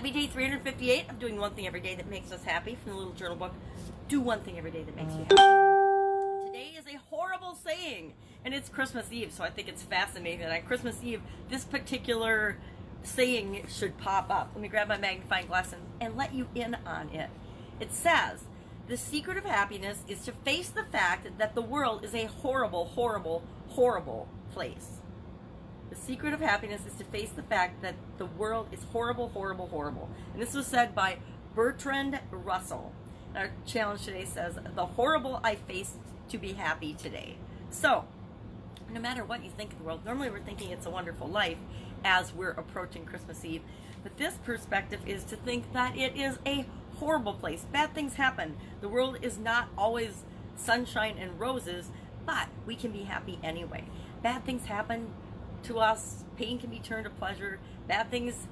Happy day 358 of doing one thing every day that makes us happy, from the little journal book, Do One Thing Every Day That Makes You Happy. Today is a horrible saying, and it's Christmas Eve, so I think it's fascinating that on Christmas Eve, this particular saying should pop up. Let me grab my magnifying glass and let you in on it. It says, the secret of happiness is to face the fact that the world is a horrible, horrible, horrible place. The secret of happiness is to face the fact that the world is horrible, horrible, horrible. And this was said by Bertrand Russell. Our challenge today says, the horrible I faced to be happy today. So, no matter what you think of the world, normally we're thinking it's a wonderful life as we're approaching Christmas Eve. But this perspective is to think that it is a horrible place. Bad things happen. The world is not always sunshine and roses, but we can be happy anyway. Bad things happen to us. Pain can be turned to pleasure. Bad things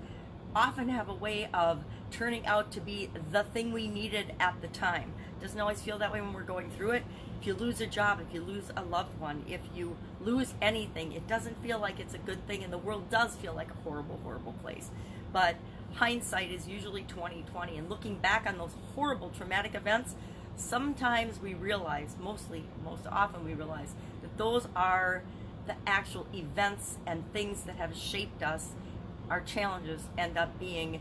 often have a way of turning out to be the thing we needed at the time. Doesn't always feel that way when we're going through it. If you lose a job, if you lose a loved one, if you lose anything, it doesn't feel like it's a good thing, and the world does feel like a horrible, horrible place. But hindsight is usually 20/20, and looking back on those horrible, traumatic events, sometimes we realize, most often we realize, that those are the actual events and things that have shaped us. Our challenges end up being,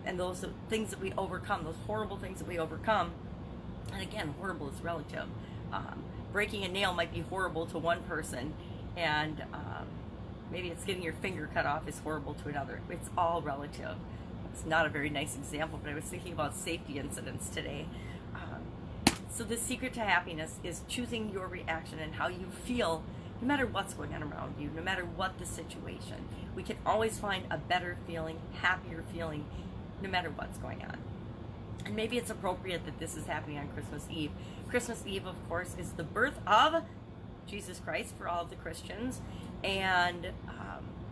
and those things that we overcome, those horrible things that we overcome, and again, horrible is relative. Breaking a nail might be horrible to one person, and maybe it's getting your finger cut off is horrible to another. It's all relative. It's not a very nice example, but I was thinking about safety incidents today. So the secret to happiness is choosing your reaction and how you feel, no matter what's going on around you, no matter what the situation. We can always find a better feeling, happier feeling, no matter what's going on. And maybe it's appropriate that this is happening on Christmas Eve. Christmas Eve, of course, is the birth of Jesus Christ for all of the Christians. And,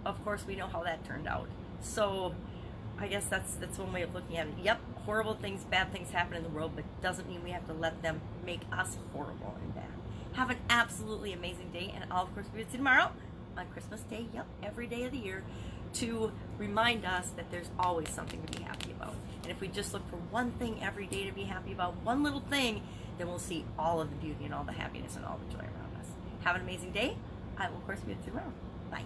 of course, we know how that turned out. So I guess that's one way of looking at it. Yep, horrible things, bad things happen in the world, but doesn't mean we have to let them make us horrible and bad. Have an absolutely amazing day, and I'll, of course, be with you tomorrow on Christmas Day, yep, every day of the year, to remind us that there's always something to be happy about. And if we just look for one thing every day to be happy about, one little thing, then we'll see all of the beauty and all the happiness and all the joy around us. Have an amazing day. I will, of course, be with you tomorrow. Bye.